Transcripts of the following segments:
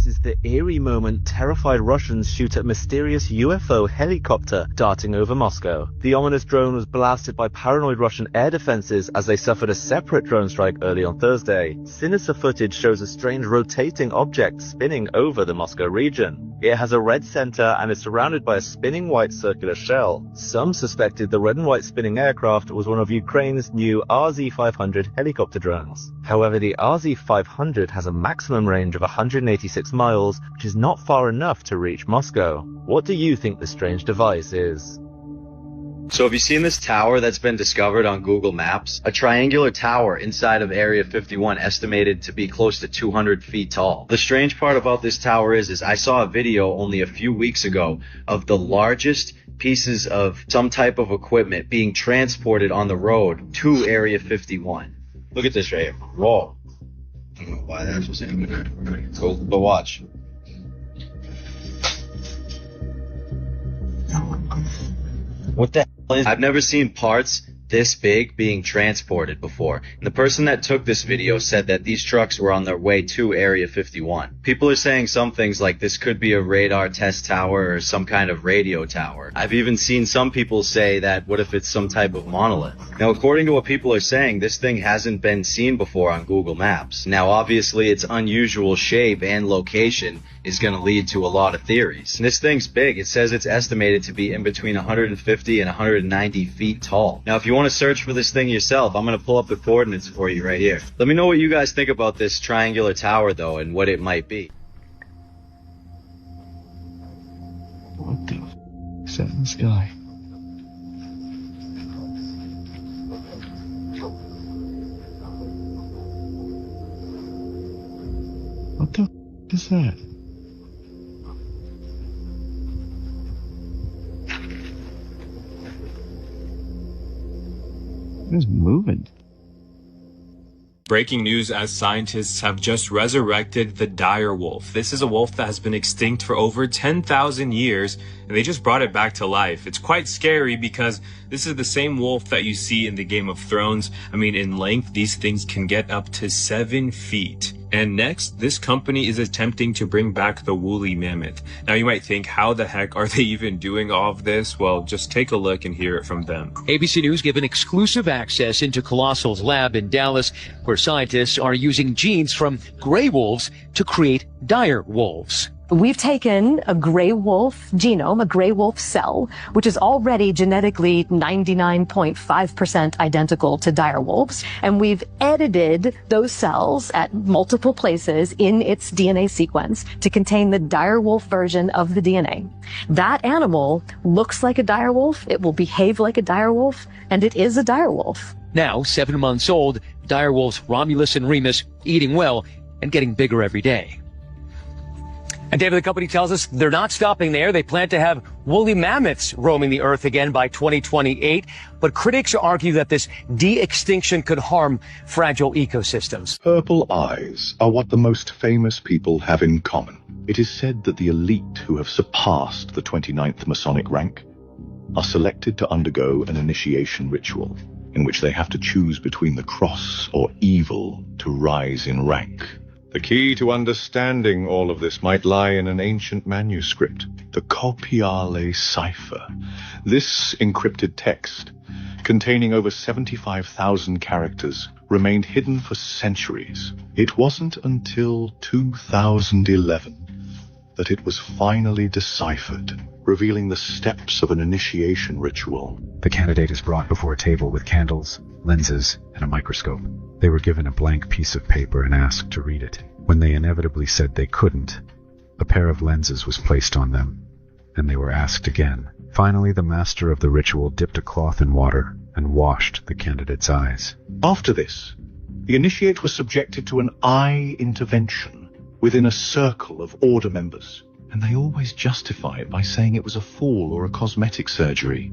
This is the eerie moment terrified Russians shoot at mysterious UFO helicopter darting over Moscow. The ominous drone was blasted by paranoid Russian air defenses as they suffered a separate drone strike early on Thursday. Sinister footage shows a strange rotating object spinning over the Moscow region. It has a red center and is surrounded by a spinning white circular shell. Some suspected the red and white spinning aircraft was one of Ukraine's new RZ-500 helicopter drones. However, the RZ-500 has a maximum range of 186 miles, which is not far enough to reach Moscow. What do you think the strange device is? So have you seen this tower that's been discovered on Google Maps? A triangular tower inside of Area 51 estimated to be close to 200 feet tall. The strange part about this tower is I saw a video only a few weeks ago of the largest pieces of some type of equipment being transported on the road to Area 51. Look at this right here. Whoa. I don't know why that's what's happening. Go watch. What the hell is... I've never seen parts this big being transported before. And the person that took this video said that these trucks were on their way to Area 51. People are saying some things like this could be a radar test tower or some kind of radio tower. I've even seen some people say that what if it's some type of monolith? Now, according to what people are saying, this thing hasn't been seen before on Google Maps. Now, obviously, its unusual shape and location is going to lead to a lot of theories. And this thing's big. It says it's estimated to be in between 150 and 190 feet tall. Now, if you want to search for this thing yourself, I'm going to pull up the coordinates for you right here. Let me know what you guys think about this triangular tower, though, and what it might be. What the f*** is that in the sky? What the f*** is that? It's moving. Breaking news as scientists have just resurrected the dire wolf. This is a wolf that has been extinct for over 10,000 years, and they just brought it back to life. It's quite scary because this is the same wolf that you see in the Game of Thrones. I mean, in length, these things can get up to 7 feet. And next, this company is attempting to bring back the woolly mammoth. Now you might think, how the heck are they even doing all of this? Well, just take a look and hear it from them. ABC News given exclusive access into Colossal's lab in Dallas, where scientists are using genes from gray wolves to create dire wolves. We've taken a gray wolf genome, a gray wolf cell, which is already genetically 99.5% identical to dire wolves, and we've edited those cells at multiple places in its DNA sequence to contain the dire wolf version of the DNA. That animal looks like a dire wolf, it will behave like a dire wolf, and it is a dire wolf. Now, 7 months old, dire wolves Romulus and Remus eating well and getting bigger every day. And David, the company tells us they're not stopping there. They plan to have woolly mammoths roaming the earth again by 2028. But critics argue that this de-extinction could harm fragile ecosystems. Purple eyes are what the most famous people have in common. It is said that the elite who have surpassed the 29th Masonic rank are selected to undergo an initiation ritual in which they have to choose between the cross or evil to rise in rank. The key to understanding all of this might lie in an ancient manuscript, the Copiale cipher. This encrypted text, containing over 75,000 characters, remained hidden for centuries. It wasn't until 2011 that it was finally deciphered, revealing the steps of an initiation ritual. The candidate is brought before a table with candles, lenses, and a microscope. They were given a blank piece of paper and asked to read it. When they inevitably said they couldn't, a pair of lenses was placed on them, and they were asked again. Finally, the master of the ritual dipped a cloth in water and washed the candidate's eyes. After this, the initiate was subjected to an eye intervention within a circle of order members, and they always justify it by saying it was a fall or a cosmetic surgery.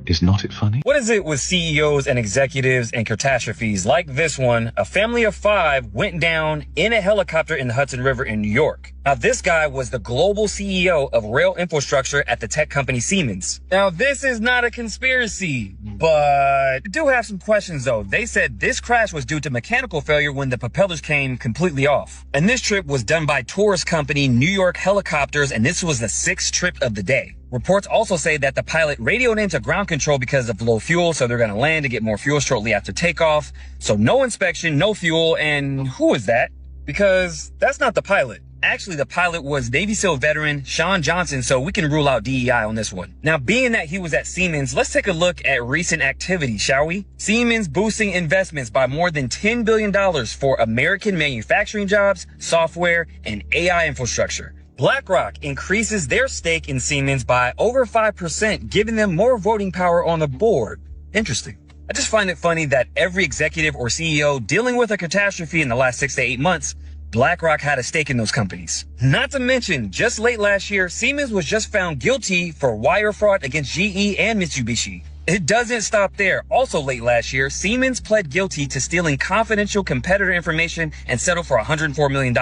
Is not it funny? What is it with CEOs and executives and catastrophes like this one? A family of 5 went down in a helicopter in the Hudson River in New York. Now, this guy was the global CEO of rail infrastructure at the tech company Siemens. Now, this is not a conspiracy, but I do have some questions though. They said this crash was due to mechanical failure when the propellers came completely off. And this trip was done by tourist company New York Helicopters, and this was the 6th trip of the day. Reports also say that the pilot radioed into ground control because of low fuel, so they're going to land to get more fuel shortly after takeoff. So no inspection, no fuel, and who is that? Because that's not the pilot. Actually, the pilot was Navy SEAL veteran Sean Johnson, so we can rule out DEI on this one. Now, being that he was at Siemens, let's take a look at recent activity, shall we? Siemens boosting investments by more than $10 billion for American manufacturing jobs, software, and AI infrastructure. BlackRock increases their stake in Siemens by over 5%, giving them more voting power on the board. Interesting. I just find it funny that every executive or CEO dealing with a catastrophe in the last 6 to 8 months, BlackRock had a stake in those companies. Not to mention, just late last year, Siemens was just found guilty for wire fraud against GE and Mitsubishi. It doesn't stop there. Also late last year, Siemens pled guilty to stealing confidential competitor information and settled for $104 million.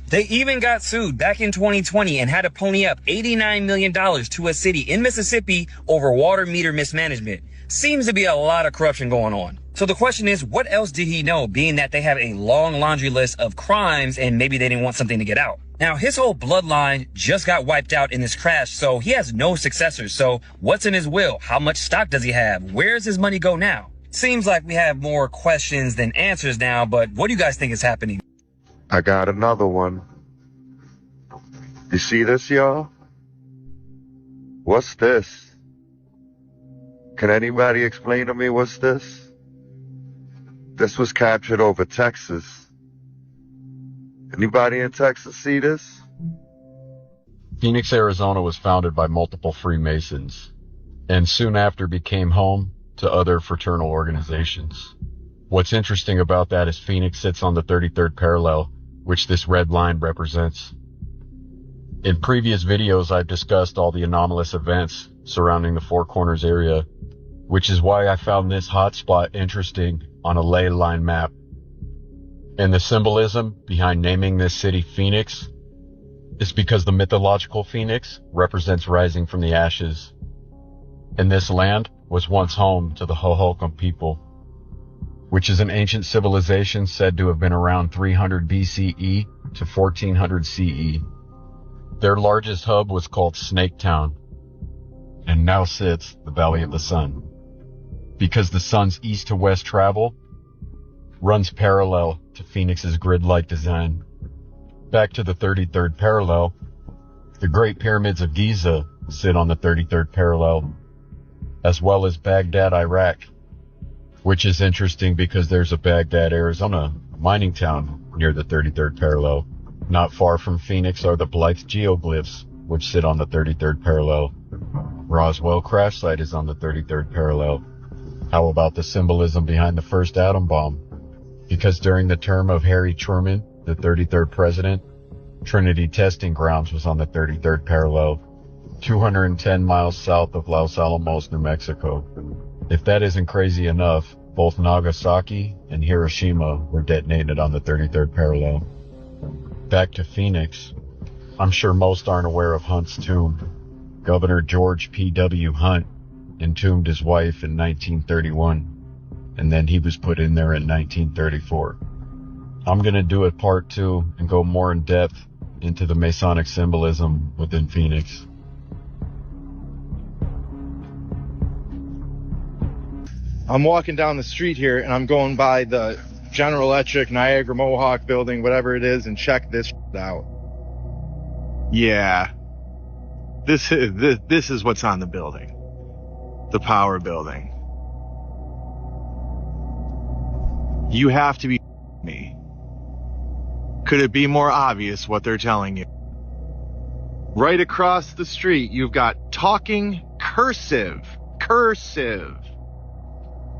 They even got sued back in 2020 and had to pony up $89 million to a city in Mississippi over water meter mismanagement. Seems to be a lot of corruption going on. So the question is, what else did he know, being that they have a long laundry list of crimes and maybe they didn't want something to get out? Now, his whole bloodline just got wiped out in this crash, so he has no successors. So what's in his will? How much stock does he have? Where does his money go now? Seems like we have more questions than answers now, but what do you guys think is happening? I got another one. You see this, y'all? What's this? Can anybody explain to me what's this? This was captured over Texas. Anybody in Texas see this? Phoenix, Arizona was founded by multiple Freemasons, and soon after became home to other fraternal organizations. What's interesting about that is Phoenix sits on the 33rd parallel, which this red line represents. In previous videos, I've discussed all the anomalous events surrounding the Four Corners area, which is why I found this hotspot interesting on a ley line map. And the symbolism behind naming this city Phoenix is because the mythological phoenix represents rising from the ashes. And this land was once home to the Hohokam people, which is an ancient civilization said to have been around 300 BCE to 1400 CE. Their largest hub was called Snaketown, and now sits the Valley of the Sun, because the sun's east to west travel runs parallel to Phoenix's grid-like design. Back to the 33rd parallel, the Great Pyramids of Giza sit on the 33rd parallel, as well as Baghdad, Iraq, which is interesting because there's a Baghdad, Arizona mining town near the 33rd parallel. Not far from Phoenix are the Blythe geoglyphs, which sit on the 33rd parallel. Roswell crash site is on the 33rd parallel. How about the symbolism behind the first atom bomb? Because during the term of Harry Truman, the 33rd president, Trinity Testing Grounds was on the 33rd parallel, 210 miles south of Los Alamos, New Mexico. If that isn't crazy enough, both Nagasaki and Hiroshima were detonated on the 33rd parallel. Back to Phoenix. I'm sure most aren't aware of Hunt's tomb. Governor George P.W. Hunt entombed his wife in 1931, and then he was put in there in 1934. I'm going to do a part 2 and go more in depth into the Masonic symbolism within Phoenix. I'm walking down the street here and I'm going by the General Electric Niagara Mohawk building, whatever it is, and check this out. Yeah. This is what's on the building. The power building. You have to be me. Could it be more obvious what they're telling you? Right across the street, you've got talking cursive.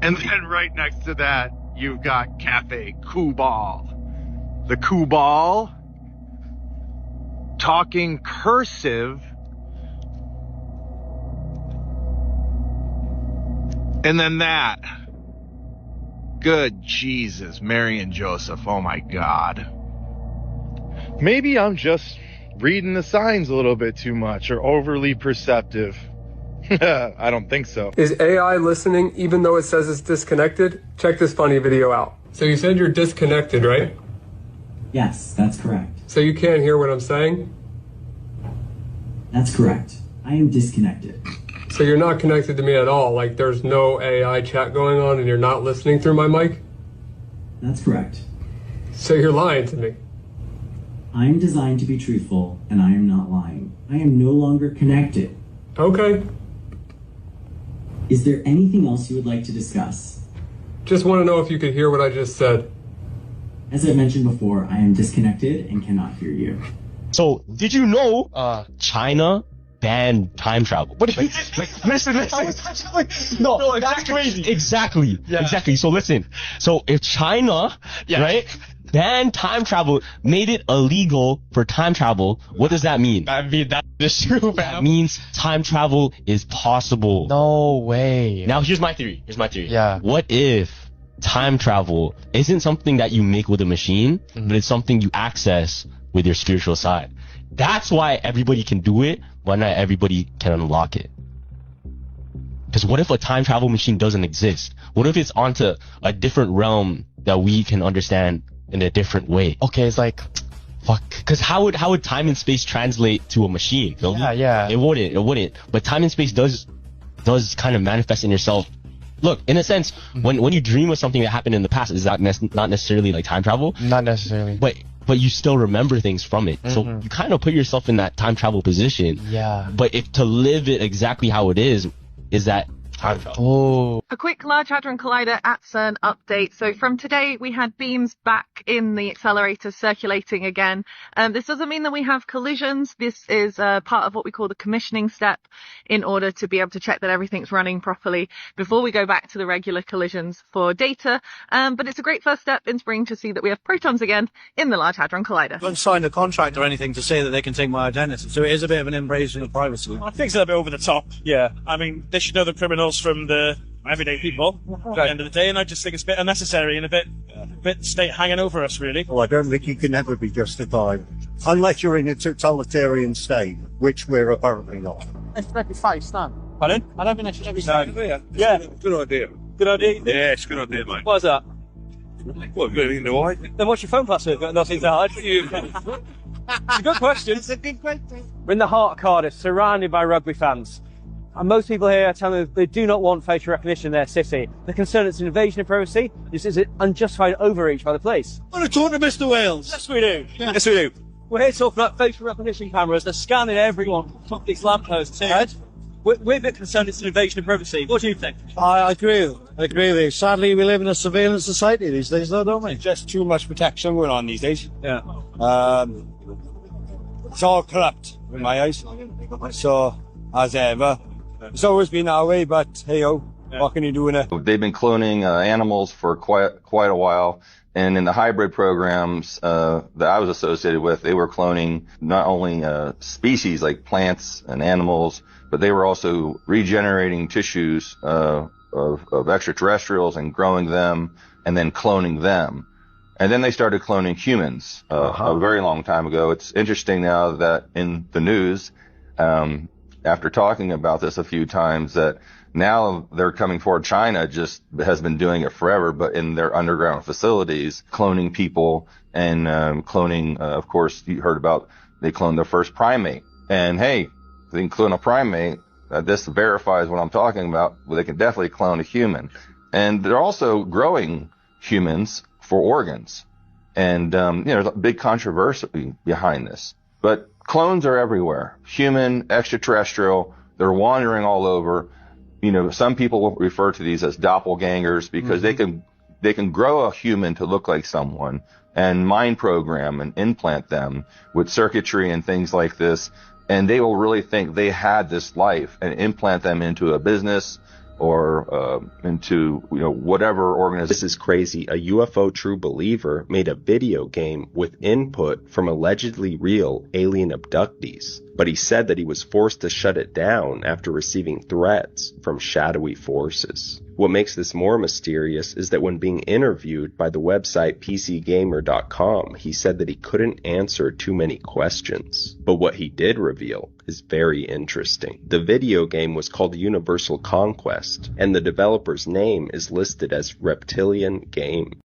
And then right next to that, you've got Cafe Kubal. The Kubal, talking cursive, and then that. Good Jesus, Mary and Joseph, oh my God. Maybe I'm just reading the signs a little bit too much or overly perceptive. I don't think so. Is AI listening even though it says it's disconnected? Check this funny video out. So you said you're disconnected, right? Yes, that's correct. So you can't hear what I'm saying? That's correct. I am disconnected. So you're not connected to me at all? Like there's no AI chat going on and you're not listening through my mic? That's correct. So you're lying to me? I am designed to be truthful, and I am not lying. I am no longer connected. Okay. Is there anything else you would like to discuss? Just want to know if you could hear what I just said. As I mentioned before, I am disconnected and cannot hear you. So, did you know China banned time travel? What do you listen. No, that's crazy. Exactly. Yeah. Exactly. So listen. So if China, right, banned time travel, made it illegal for time travel, what does that mean? I mean, that is true, fam. That means time travel is possible. No way. Now here's my theory. Yeah. What if time travel isn't something that you make with a machine, but it's something you access with your spiritual side? That's why everybody can do it, but not everybody can unlock it. Because what if a time travel machine doesn't exist? What if it's onto a different realm that we can understand in a different way? Okay, it's like, fuck. Because how would time and space translate to a machine? Yeah. It wouldn't. But time and space does kind of manifest in yourself. Look, in a sense, when you dream of something that happened in the past, is that not necessarily like time travel? Not necessarily. But you still remember things from it. So you kind of put yourself in that time travel position. Yeah. But if to live it exactly how it is that time travel. A quick Large Hadron Collider at CERN update. So from today, we had beams back in the accelerator circulating again. This doesn't mean that we have collisions. This is part of what we call the commissioning step in order to be able to check that everything's running properly before we go back to the regular collisions for data. But it's a great first step in spring to see that we have protons again in the Large Hadron Collider. I haven't signed a contract or anything to say that they can take my identity. So it is a bit of an invasion of privacy. I think it's a bit over the top. Yeah. I mean, they should know the criminals from the everyday people at the end of the day, and I just think it's a bit unnecessary and a bit state hanging over us, really. Well, I don't think you can ever be justified unless you're in a totalitarian state, which we're apparently not. It's very face, no. Pardon? I don't think they should ever say. Yeah. Good idea. Good idea? Yeah, it's a good idea, mate. Why is that? What, good in the way? Then what's your phone password? Got nothing to hide. It's a good question. It's a good question. We're in the heart of Cardiff, surrounded by rugby fans. And most people here are telling us they do not want facial recognition in their city. They're concerned it's an invasion of privacy. This is an unjustified overreach by the police. I want to talk to Mr. Wales. Yes, we do. Yeah. Yes, we do. We're here talking about facial recognition cameras. They're scanning everyone from these lampposts here. Right. We're a bit concerned it's an invasion of privacy. What do you think? I agree with you. Sadly, we live in a surveillance society these days, though, don't we? Just too much protection going on these days. Yeah. It's all corrupt in my eyes. So, as ever, it's always been our way, but hey-o, what can you do in it? They've been cloning animals for quite a while, and in the hybrid programs that I was associated with, they were cloning not only species like plants and animals, but they were also regenerating tissues of extraterrestrials and growing them and then cloning them. And then they started cloning humans a very long time ago. It's interesting now that in the news, after talking about this a few times, that now they're coming forward. China just has been doing it forever, but in their underground facilities, cloning people and cloning, of course, you heard about they cloned their first primate. And hey, they can clone a primate. This verifies what I'm talking about. Well, they can definitely clone a human. And they're also growing humans for organs. And, there's a big controversy behind this. But clones are everywhere. Human, extraterrestrial, they're wandering all over. Some people will refer to these as doppelgangers because they can grow a human to look like someone and mind program and implant them with circuitry and things like this. And they will really think they had this life and implant them into a business or into whatever organization. This is crazy. A UFO true believer made a video game with input from allegedly real alien abductees, but he said that he was forced to shut it down after receiving threats from shadowy forces. What makes this more mysterious is that when being interviewed by the website PCGamer.com, he said that he couldn't answer too many questions. But what he did reveal is very interesting. The video game was called Universal Conquest, and the developer's name is listed as Reptilian Game.